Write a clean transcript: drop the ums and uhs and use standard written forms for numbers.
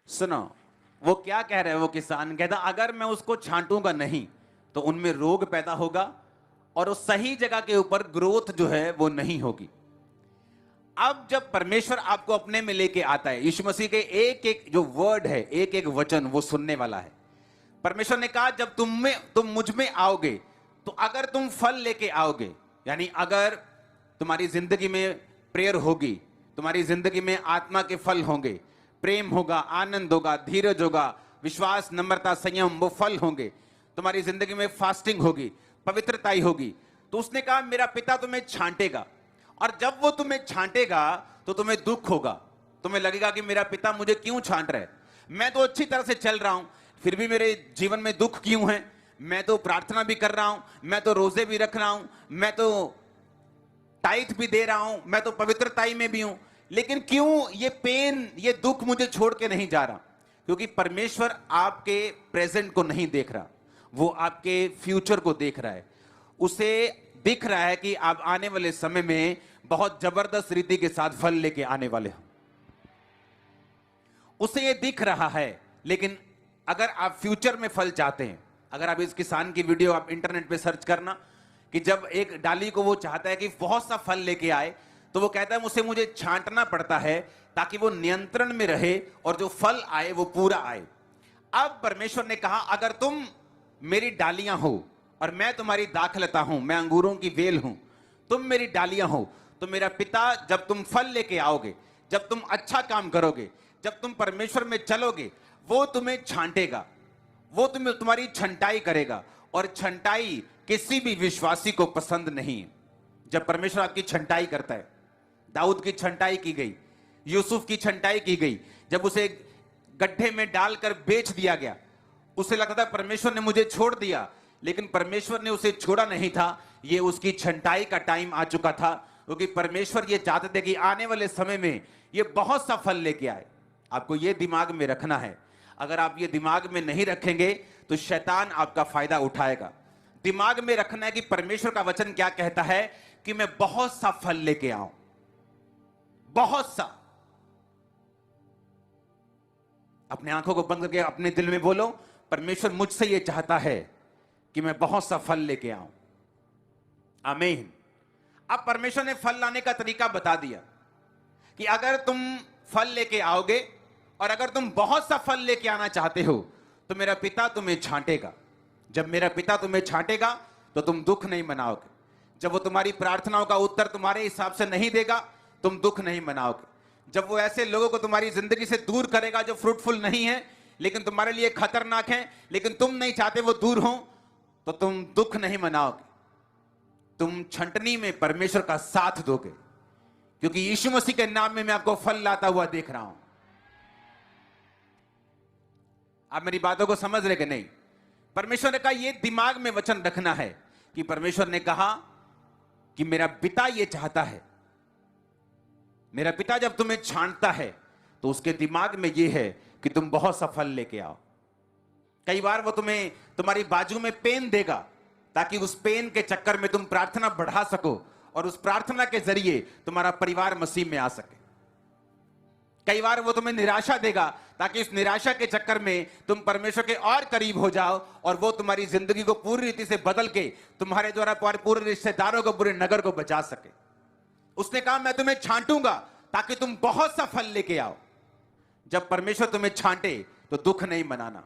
सुनो, वो क्या कह रहे हैं, वो किसान कहता अगर मैं उसको छांटूंगा नहीं तो उनमें रोग पैदा होगा और उस सही जगह के ऊपर ग्रोथ जो है वो नहीं होगी। अब जब परमेश्वर आपको अपने में लेके आता है, यीशु मसीह के एक एक जो वर्ड है, एक एक वचन वो सुनने वाला है। परमेश्वर ने कहा जब तुम मुझ में आओगे तो अगर तुम फल लेके आओगे, यानी अगर तुम्हारी जिंदगी में प्रेयर होगी, तुम्हारी जिंदगी में आत्मा के फल होंगे, प्रेम होगा, आनंद होगा, धीरज होगा, विश्वास, नम्रता, संयम, वो फल होंगे, तुम्हारी जिंदगी में फास्टिंग होगी, पवित्रता होगी, तो उसने कहा मेरा पिता तुम्हें छांटेगा। और जब वो तुम्हें छांटेगा तो तुम्हें दुख होगा, तुम्हें लगेगा कि मेरा पिता मुझे क्यों छांट रहा है, मैं तो अच्छी तरह से चल रहा हूं फिर भी मेरे जीवन में दुख क्यों है, मैं तो प्रार्थना भी कर रहा हूं, मैं तो रोजे भी रख रहा हूं, मैं तो टाइट भी दे रहा हूं, मैं तो पवित्रताई में भी हूं, लेकिन क्यों ये पेन, ये दुख मुझे छोड़ के नहीं जा रहा? क्योंकि परमेश्वर आपके प्रेजेंट को नहीं देख रहा, वो आपके फ्यूचर को देख रहा है। उसे दिख रहा है कि आप आने वाले समय में बहुत जबरदस्त रीति के साथ फल लेके आने वाले हो, उसे ये दिख रहा है। लेकिन अगर आप फ्यूचर में फल चाहते हैं, अगर आप इस किसान की वीडियो आप इंटरनेट पे सर्च करना कि जब एक डाली को वो चाहता है कि बहुत सा फल लेके आए, तो वो कहता है मुझे छांटना पड़ता है ताकि वो नियंत्रण में रहे और जो फल आए वो पूरा आए। अब परमेश्वर ने कहा अगर तुम मेरी डालियां हो और मैं तुम्हारी दाखलता हूं, मैं अंगूरों की वेल हूं, तुम मेरी डालियां हो, तो मेरा पिता जब तुम फल लेके आओगे, जब तुम अच्छा काम करोगे, जब तुम परमेश्वर में चलोगे, वो तुम्हें छांटेगा, वो तुम्हारी छंटाई करेगा। और छंटाई किसी भी विश्वासी को पसंद नहीं है। जब परमेश्वर आपकी छंटाई करता है, दाऊद की छंटाई की गई, यूसुफ की छंटाई की गई, जब उसे गड्ढे में डालकर बेच दिया गया, उसे लगता था परमेश्वर ने मुझे छोड़ दिया, लेकिन परमेश्वर ने उसे छोड़ा नहीं था, ये उसकी छंटाई का टाइम आ चुका था, क्योंकि परमेश्वर ये चाहते थे कि आने वाले समय में ये बहुत सा फल लेके आए। आपको ये दिमाग में रखना है, अगर आप ये दिमाग में नहीं रखेंगे तो शैतान आपका फायदा उठाएगा। दिमाग में रखना है कि परमेश्वर का वचन क्या कहता है कि मैं बहुत सा फल लेके आऊं, बहुत सा। अपने आंखों को बंद करके अपने दिल में बोलो, परमेश्वर मुझसे ये चाहता है कि मैं बहुत सा फल लेके आऊं। आमीन। अब परमेश्वर ने फल लाने का तरीका बता दिया कि अगर तुम फल लेके आओगे और अगर तुम बहुत सा फल लेके आना चाहते हो तो मेरा पिता तुम्हें छांटेगा। जब मेरा पिता तुम्हें छांटेगा तो तुम दुख नहीं मनाओगे। जब वो तुम्हारी प्रार्थनाओं का उत्तर तुम्हारे हिसाब से नहीं देगा, तुम दुख नहीं मनाओगे। जब वो ऐसे लोगों को तुम्हारी जिंदगी से दूर करेगा जो फ्रूटफुल नहीं है, लेकिन तुम्हारे लिए खतरनाक है, लेकिन तुम नहीं चाहते वो दूर हो, तो तुम दुख नहीं मनाओगे। तुम छंटनी में परमेश्वर का साथ दोगे, क्योंकि यीशु मसीह के नाम में मैं आपको फल लाता हुआ देख रहा हूं। आप मेरी बातों को समझ रहे कि नहीं? परमेश्वर ने कहा यह दिमाग में वचन रखना है कि परमेश्वर ने कहा कि मेरा पिता यह चाहता है, मेरा पिता जब तुम्हें छांटता है तो उसके दिमाग में यह है कि तुम बहुत सा फल लेके आओ। कई बार वो तुम्हें तुम्हारी बाजू में पेन देगा ताकि उस पेन के चक्कर में तुम प्रार्थना बढ़ा सको और उस प्रार्थना के जरिए तुम्हारा परिवार मसीह में आ सके। कई बार वो तुम्हें निराशा देगा ताकि इस निराशा के चक्कर में तुम परमेश्वर के और करीब हो जाओ और वो तुम्हारी जिंदगी को पूरी रीति से बदल के तुम्हारे द्वारा पूरे रिश्तेदारों को, पूरे नगर को बचा सके। उसने कहा मैं तुम्हें छांटूंगा ताकि तुम बहुत सा फल लेके आओ। जब परमेश्वर तुम्हें छांटे तो दुख नहीं मनाना।